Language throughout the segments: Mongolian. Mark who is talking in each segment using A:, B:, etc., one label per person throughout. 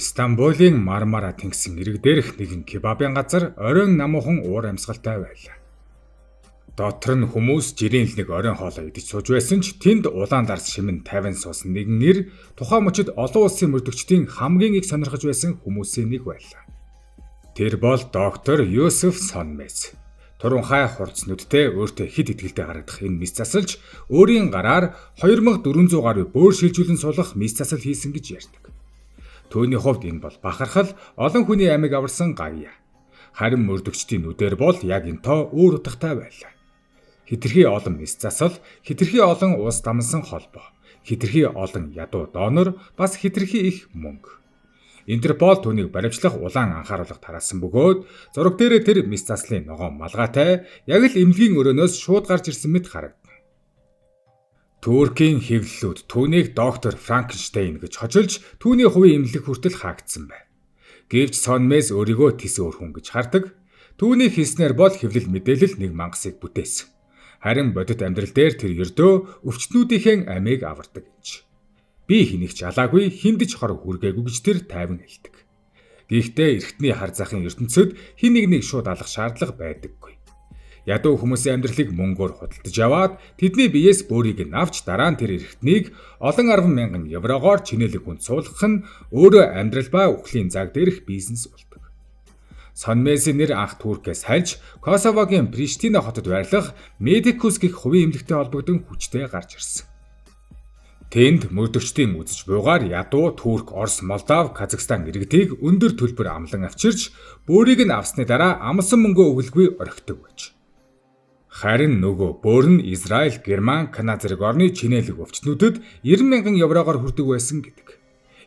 A: Стамбулын Мармара тэнгисийн ирэг дээрх нэгэн кебабын газар оройн намуухан уур амьсгалтай байлаа. Дотор нь хүмүүс жирийн л нэг оройн хоолоо идэж сууж байсан ч тэнд улаан дарс шимэн 50 суусан нэгэн ир тухайн мөчид олон улсын мөрдөгчдийн хамгийн их сонирхож байсан хүмүүсийн нэг байлаа. Тэр бол доктор Юсеф Сонмез. Турунхай хурц нүдтэй өөртөө хэд итгэлтэй харагдах энэ мис засалж өөрийн гараар 2400 гаруй бөөр шилжүүлэн суулгах мис засал хийсэн гэж ярьдаг. Түүний хувьд энэ бол бахархал олон хүний амийг аварсан гавья. Харин мөрдөгчдийн нүдээр бол яг энэ тоо өөр утгатай байлаа. Хитрхи олон мис засал, хитрхи олон уус дамнсан холбоо, хитрхи олон ядуу донор, бас хитрхи их мөнгө. Интерпол түүнийг баривчлах улаан анхааруулга тараасан бөгөөд зураг дээрээ тэр мис заслын ногоон малгайтай яг л эмнэлгийн өрөөнөөс шууд гарч ирсэн мэт харагдана. Туркийн хэвлэлүүд түүнийг доктор Франкенштейн гэж хожилж түүний хувийн эмнэлэг хүртэл хаагдсан байна. Гэвч Сонмез өөрийгөө тис өөр хүн гэж хардаг. Түүний хийснээр бол хэвлэл мэдээлэл нэг мангасыг бүтээсэн. Харин бодит амьдрал дээр тэр ердөө өвчтнүүдийн амийг авардаг гэж. Би хэнийг ч алаагүй, хиндэж хор хүргээгүй гэж тэр тайван хэлдэг. Гэхдээ эртний хар захын ертөнцид хин нэг шууд алах шаардлага байдаггүй. Ядуу хүмүүсийн амьдралыг мөнгөөр худалдаж аваад тэдний биеэс бөөрийг нь авч дараа нь тэр эртнийг олон 10,000 еврогоор чинэлэг хүнд суулгах нь өөрөө амьдрал ба үхлийн заг дээрх бизнес болдог. Сонмезийн нэр анх Туркээс хальж Косовогийн Приштина хотод байрлах Медикус гэх хувийн эмнэлэгтэй холбогдсон хүчтэй гарч ирсэн. Тэнд мөрдөгчдийн үзэж буйгаар ядуу Турк, Орос, Молдав, Казахстан иргэдийг өндөр төлбөр амлан авчирч бөөрийг нь авсны дараа амлсан мөнгөө өгөлгүй орхидог байж. Харин нөгөө бөөр нь Израиль, Герман, Канада зэрэг орны чинэлэг өвчтнүүдэд 90,000 еврогоор хүрдэг байсан гэдэг.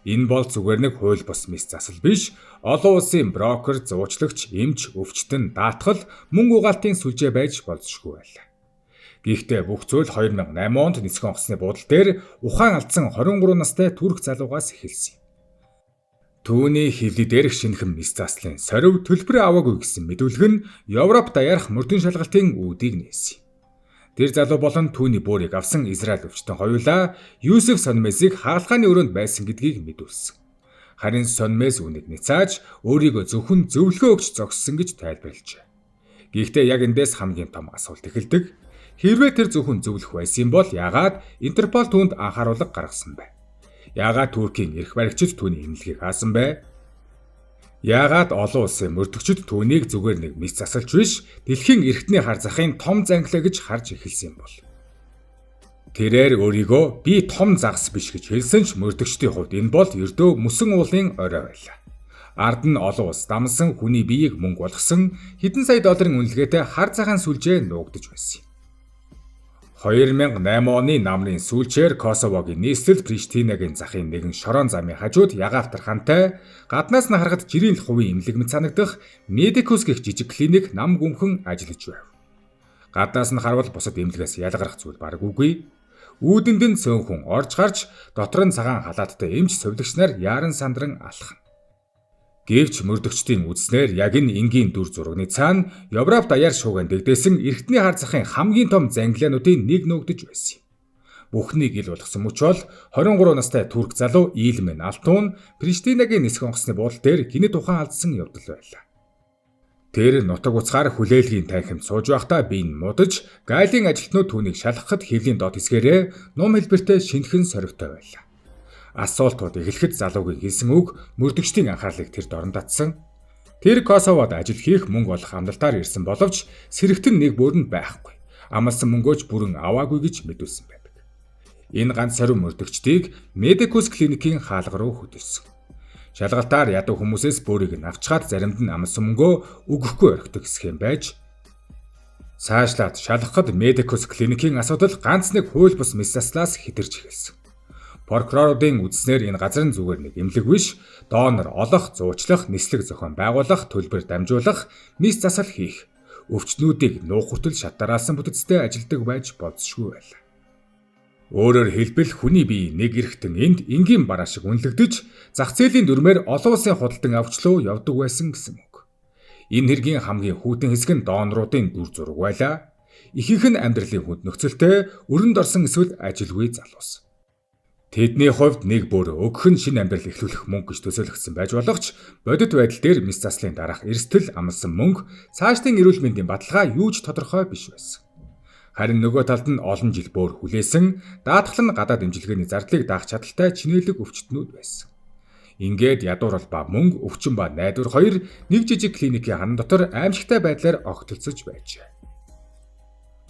A: Энэ бол зүгээр нэг хууль бус мис засал биш, олон улсын брокер, зуучлагч, эмч, өвчтөн, даатгал, мөнгө угаалтын сүлжээ байж болзошгүй байлаа. Гэхдээ бүх зүйл 2008 онд нисэх онгоцны буудал дээр ухаан алдсан 23 настай турк залуугаас эхэлсэн. Түүний хэвлэл дээрх шинэхэн мис заслын сорив төлбөр аваагүй гэсэн мэдүүлэг нь Европ даярах мөрдөн шалгалтын үүдийг нээсэн. Тэр залуу болон түүний бөөрийг авсан Израиль өвчтөн хоёулаа Юсеф Сонмезийг хаалгааны өрөөнд байсан гэдгийг мэдүүлсэн. Харин Сонмез үнийг ницааж өөрийгөө зөвхөн зөвлөгөө өгч зогссон гэж тайлбарлажээ. Гэхдээ яг эндээс хамгийн том асуулт эхэлдэг. Хэрвээ тэр зөвхөн зөвлөх байсан бол яагаад Интерпол түүнд анхааруулга гаргасан бэ? Яагаад Туркийн эрх баригчид түүний эмнэлгийг хаасан бэ? Яагаад олон улсын мөрдөгчид түүнийг зүгээр нэг мис засалж биш, дэлхийн эрхтний хар захын том зангилаа гэж харж эхэлсэн бол. Тэрээр өөрийгөө би том загас биш гэж хэлсэн ч мөрдөгчдийн хувьд энэ бол ердөө мөсөн уулын орой байлаа. Ард нь олон улс дамсан хүний биеийг мөнгө болгосон хэдэн сая долларын үнэлгээтэй хар захын сүлжээ нуугдаж байсан. 2008 оны намрын сүүлчээр Косовогийн нийслэл Приштинагийн захын нэгэн шорон замын хажууд ягаавтар хантай гаднаас нь харахад жирийн л хувийн эмнэлэг мэт санагдах Медикус гэх жижиг клиник нам гүмхэн ажиллаж байв. Гаднаас нь харвал бусад эмнэлгээс ялгарх зүйл баг үгүй. Үүдэнд нь цөөнхөн орж гарч дотор нь цагаан халааттай эмч совилогч нар яаран сандран алхана. Гэвч мөрдөгчдийн үзснээр яг энэ энгийн дүр зурагны цаана Европ даяар шууган дэгдээсэн эртний хар захын хамгийн том зангилаануудын нэг нуугдаж байсан юм. Бүхнийг ил болгосон мөч бол 23 настай турк залуу Илмен Алтун Приштинагийн нисэх онгоцны буудал дээр гинэт ухаан алдсан явдал байлаа. Тэр нутаг уцгаар хүлээлгийн танхимд сууж байхдаа биеийг муудаж, гайлын ажилтнууд түүнийг шалгахад хэвлийн доод хэсгээрээ ном хэлбэртэй шинэхэн соригтой байлаа. Асуултууд эхлэхэд залуугийн хэлсэн үг мөрдөгчдийн анхаарлыг тэр дорн татсан. Тэр Косовод ажил хийх мөнгө олох амлалтаар ирсэн боловч сэрэгтэн нэг бөөрөнд байхгүй. Амлсан мөнгөөч бүрэн аваагүй гэж мэдүүлсэн байдаг. Энэ ганц сорив мөрдөгчдийг Медикус клиникийн хаалга руу хөдөлсөн. Шалгалтаар ядуу хүмүүсээс бөөрийг нь авчгаад заримд нь амлсан мөнгөө өгөхгүй орхидог хэсэг юм байж. Цаашлаад шалгахад Медикус клиникийн асуудал ганц нэг хууль бус мис заслаас хэтэрч эхэлсэн. Прокуроруудын үзснээр энэ газар нь зүгээр нэг эмнэлэг биш, донор олох, зуучлах, нислэг зохион байгуулах, төлбөр дамжуулах, мис засал хийх, өвчтнүүдийг нуух хүртэл шатараалсан бүтэцтэй ажилдаг байж болзошгүй байлаа. Өөрөөр хэлбэл хүний бие нэг эрхтэн энд энгийн бараа шиг үнэлэгдэж, зах зээлийн дүрмээр олон улсын худалдан авчлуу явдаг байсан гэсэн үг. Энэ хэргийн хамгийн хүйтэн хэсэг нь доноруудын дүр зураг байлаа. Ихэнх нь амьдралын хүнд нөхцөлтэй, өрөнд орсон эсвэл ажилгүй залуус. Тэдний хувьд нэг бүр өгөх нь шинэ амьдрал эхлүүлэх мөнгө гэж төсөөлөгдсөн байж болох ч бодит байдал дээр мис заслын дараах эрсдэл амласан мөнгө цаашдын эрүүл мэндийн баталгаа юу ч тодорхой биш байсан. Харин нөгөө талд нь олон жил бөөр хүлээсэн даатгал нь гадаад имчилгээний зардлыг даах чадaltaй чинээлэг өвчтнүүд байсан. Ингээд ядуур ба мөнгө өвчин ба найдвар хоёр нэг жижиг клиникийн хан дотор аимшигтай байдлаар огтлцож байжээ.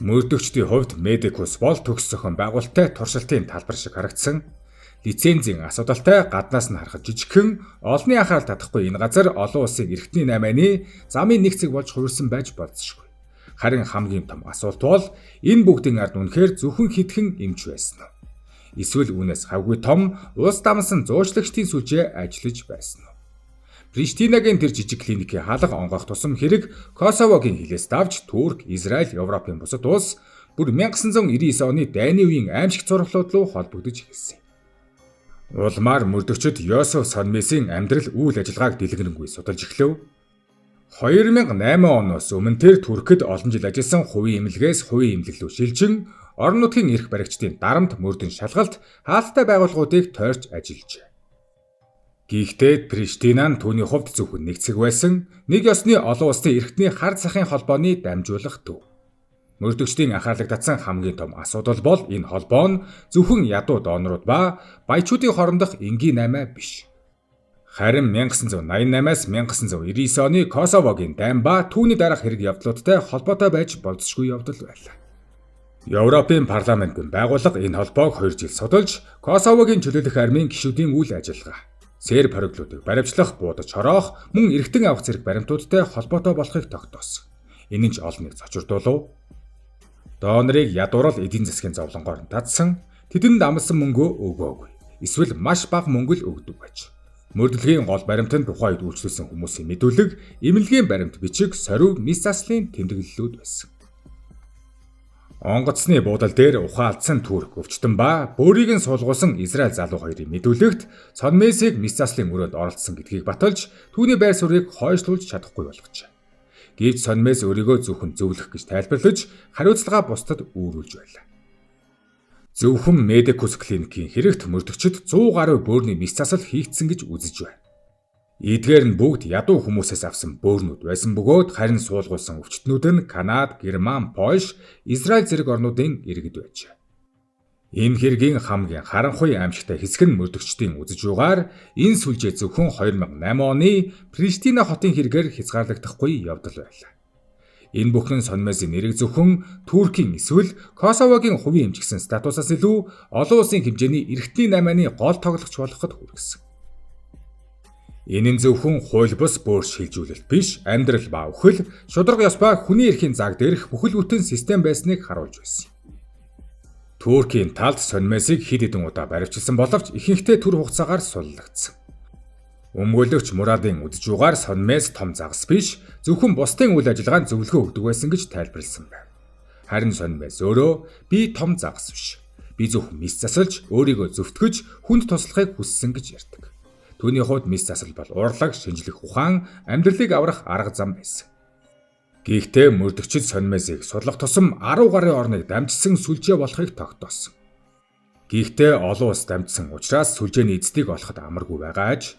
A: Мөрдөгчдийн хувьд Medicus бол төгс зохион байгуулалттай туршилтын талбар шиг харагдсан. Лицензийн асуудалтай гаднаас нь харахад жижигхэн олонний анхаарал татахгүй энэ газар олон улсын эрхтний 8-ны замын нэг цэг болж хувирсан байж болзошгүй. Харин хамгийн том асуулт бол энэ бүгдийн ард үнэхээр зөвхөн хитгэн эмч байсан нь. Эсвэл үүнээс хавгүй том улс дамсан зуучлагчдын сүлжээ ажиллаж байсан нь. Приштинагийн тэр жижиг клиникийн хаалга онгоох тусам хэрэг Косовогийн хилээс давж Турк, Израиль, Европын бусад улс бүр 1999 оны дайны үеийн аимшиг зураглууд руу холбогдож эхэлсэн. Улмаар мөрдөгчд Йосеф Сонмесийн амьдрал үйл ажиллагааг дэлгэрэнгүй судалж эхлэв. 2008 оноос өмнө тэр Туркэд олон жил ажилласан хувийн эмнэлгээс хувийн эмнэлэг рүү шилжин орон нутгийн эрх баригчдын дарамт мөрдөн шалгалт хаалттай байгууллагуудыг тойрч ажиллажээ. Гэхдээ Приштина нь түүний хувьд зөвхөн нэг цэг байсан, нэг ёсны олон улсын эрхтний хар захын холбооны дамжуулах төв. Мөрдөгчдийн анхаарлыг татсан хамгийн том асуудал бол энэ холбоо нь зөвхөн ядуу донорууд ба баячуудын хоорондох энгийн наймаа биш. Харин 1988-аас 1999 оны Косовогийн дайн ба түүний дараах хэрэг явдлуудтай холбоотой байж болзошгүй явдал байлаа. Европын парламентын байгууллага энэ холбоог 2 жил судалж, Косовогийн чөлөөлөх армийн гишүүдийн үйл ажиллагаа Серб хориглуудыг баривчлах, буудаж хороох, мөн эргэтэн авах зэрэг баримтуудтай холбоотой болохыг тогтоосон. Энэ нь ч олныг цочирдуулав. Донорыг ядуурал эдийн засгийн зовлонгоор татсан, тэдэнд амласан мөнгөө өгөөгүй. Эсвэл маш бага мөнгө л өгдөг байж. Мөрдлөгийн гол баримт нь тухайд үйлчлүүлсэн хүмүүсийн мэдүүлэг, эмнэлгийн баримт бичиг, сорив, мис заслын тэмдэглэлүүд байсан. Онгоцны буудал дээр ухаалдсан Турк өвчтөн ба бөөрийг нь суулгуулсан Израиль залуу хоёрын мэдүүлэгт Сонмесийг мис заслын өрөөнд оролцсон гэдгийг баталж түүний байр суурийг хойшлуулж чадахгүй болгожээ. Гэвч Сонмес өөрийгөө зөвхөн зөвлөх гэж тайлбарлаж хариуцлага бусдад үүрүүлж байлаа. Зөвхөн Medicus клиникийн хэрэгт мөрдөгчд 100 гаруй бөөрийн мис засал хийгдсэн гэж үзэж байна. Эдгээр нь бүгд ядуу хүмүүсээс авсан бөөрнүүд байсан бөгөөд харин суулгуулсан өвчтнүүд нь Канада, Герман, Польш, Израиль зэрэг орнуудын иргэд байжээ. Энэ хэргийн хамгийн харанхуй аимшигтай хэсэг нь мөрдөгчдийн үзэж бугаар энэ сүлжээ зөвхөн 2008 оны Приштина хотын хэрэгээр хязгаарлагдахгүй явдал байлаа. Энэ бүхэн Сонмесийн нэрийг зөвхөн Туркийн эсвэл Косовогийн хувийн эмч гэсэн статусаас илүү олон улсын хэмжээний эрхтний 8-ны гол тоглогч болгоход хүргэсэн. Энэ нь зөвхөн хууль бус бөөр шилжүүлэлт биш, амьдрал ба үхэл, шударга ёс ба хүний эрхийн заг дээрх бүхэл бүтэн систем байсныг харуулж байсан. Туркийн талд Сонмесийг хэд хэдэн удаа баривчилсан боловч ихэнхдээ түр хугацаагаар суллагдсан. Өмгөөлөгч Мурадын үзэж бугаар Сонмес том загас биш, зөвхөн бусдын үйл ажиллагаанд зөвлөгөө өгдөг байсан гэж тайлбарласан байна. Харин Сонмес өөрөө би том загас биш. Би зөвхөн мис засалж, өөрийгөө зөвтгөж, хүнд туслахыг хүссэн гэж ярьдаг. Түүний хувьд мис засал бол урлаг, шинжлэх ухаан, амьдралыг аврах арга зам байсан. Гэхдээ мөрдөгчд Сонмесийг судлах тусам 10 гаруй орныг дамжсан сүлжээ болохыг тогтоосон. Гэхдээ олон улс дамжсан учраас сүлжээний эцдийг олоход амаргүй байгааж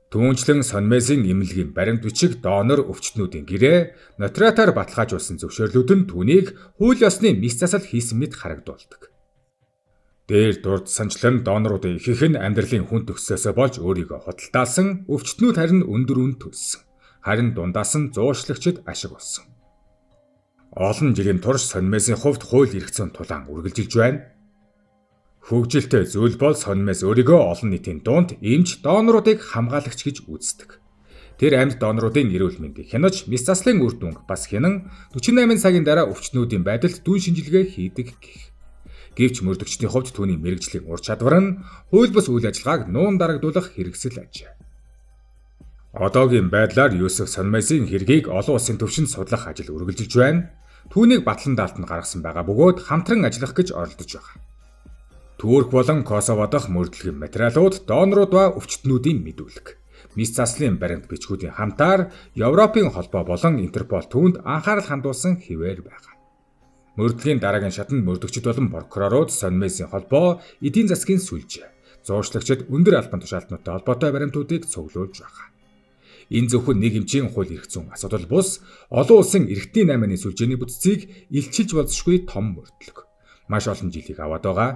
A: түүнчлэн Сонмесийн эмнэлгийн баримт бичиг донор өвчтнүүдийн гэрээ нотариатаар баталгаажуулсан зөвшөөрлүүд нь түүнийг хууль ёсны мис засал хийсэн мэт харагдуулдаг. Дээр дурдсанчлан доноруудын ихэнх нь амьдралын хүн төгсөөсөө болж өөрийгөө худалдаалсан, өвчтнүүд харин өндөр үн төлсөн. Харин дундаас нь зуучлагчид ашиг болсон. Олон жилийн турш Сонмесийн хувьд хууль эрх зүйн тулаан үргэлжилж байна. Хөгжилтэй зүйл бол Сонмес өөрийгөө олон нийтийн дунд эмч доноруудыг хамгаалагч гэж үздэг. Тэр амьд доноруудын эрүүл мэндийг хянаж, мис заслын үр дүнг бас хянан 48 цагийн дараа өвчтнүүдийн байдалд дүн шинжилгээ хийдэг гэх. Гэвч мөрдөгчдийн хувьд түүний мэрэгжлийн ур чадвар нь хууль бус үйл ажиллагааг нуун дарагдуулах хэрэгсэл ажээ. Одоогийн байдлаар Йосеф Сонмесийн хэргийг олон улсын түвшинд судлах ажил үргэлжилж байна. Түүнийг батлан даалт нь гаргасан байгаа бөгөөд хамтран ажиллах гэж оролдож байгаа. Турк болон Косово дахь мөрдлөгийн материалууд донорууд ба өвчтнүүдийн мэдүүлэг, мис заслын баримт бичгүүдийн хамтаар Европын холбоо болон Интерпол түүнд анхаарал хандуулсан хэвээр байгаа. Мөрдлөгийн дараагийн шатанд мөрдөгчд болон прокурорууд Сонмесийн холбоо, эдийн засгийн сүлжээ, зууршлагчид өндөр албан тушаалтнуудтай холбоотой баримтуудыг цуглуулж байгаа. Энэ зөвхөн нэг эмчийн хууль эрх зүйн асуудал бус олон улсын эрхтний 8-ны сүлжээний бүтцийг илчилж болзошгүй том мөрдлөг. Маш олон жилийг аваад байгаа.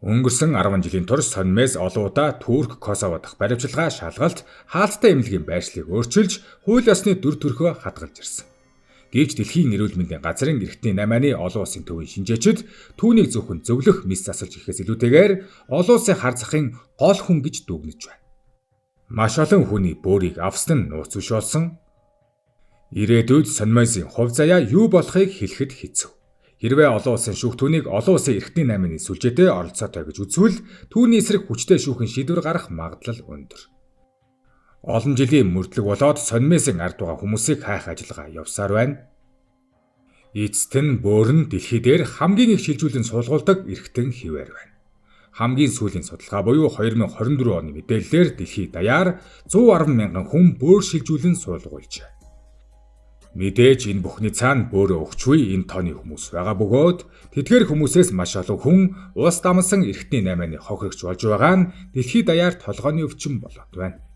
A: Өнгөрсөн 10 жилийн турш Сонмес олон удаа Турк, Косово дахь баривчилгаа, шалгалт, хаалттай эмнэлгийн байршлыг өөрчилж, хууль ёсны дүр төрхөө хадгалж ирсэн. Гэвч Дэлхийн эрүүл мэндийн газрын эрхтний 8-ны олон улсын төвийн шинжээчид түүнийг зөвхөн зөвлөх мис засалж ирэхээс илүүтэйгээр олон улсын хар захын гол хүн гэж дүгнэж байна. Маш олон хүний бөөрийг авсан нь нууц биш болсон. Ирээдүйд Сонмесийн хувь заяа юу болохыг хэлэхэд хэцүү. Хэрвээ олон улсын шүүхтүүнийг олон улсын эрхтний 8-ны сүлжээтэй оролцоотой гэж үзвэл түүний эсрэг хүчтэй шүүхэн шийдвэр гарах магадлал өндөр. Олон жилийн мөрдлөг болоод Сонмесийн ард байгаа хүмүүсийг хайх ажиллагаа явсаар байна. Эцэст нь бөөр нь дэлхий дээр хамгийн их шилжүүлэн суулгуулдаг эрхтэн хിവэр байна. Хамгийн сүүлийн судалгаа буюу 2024 оны мэдээллээр дэлхий даяар 110 мянган хүн бөөр шилжүүлэн суулгуулжээ. Мэдээж энэ бүхний цаана бөөрөө өгчгүй энэ тооны хүмүүс байгаа бөгөөд тэдгээр хүмүүсээс маш олон хүн улс дамсан эрхтний 8-ны хохирогч болж байгаа нь дэлхий даяар толгойн өвчин болоод байна.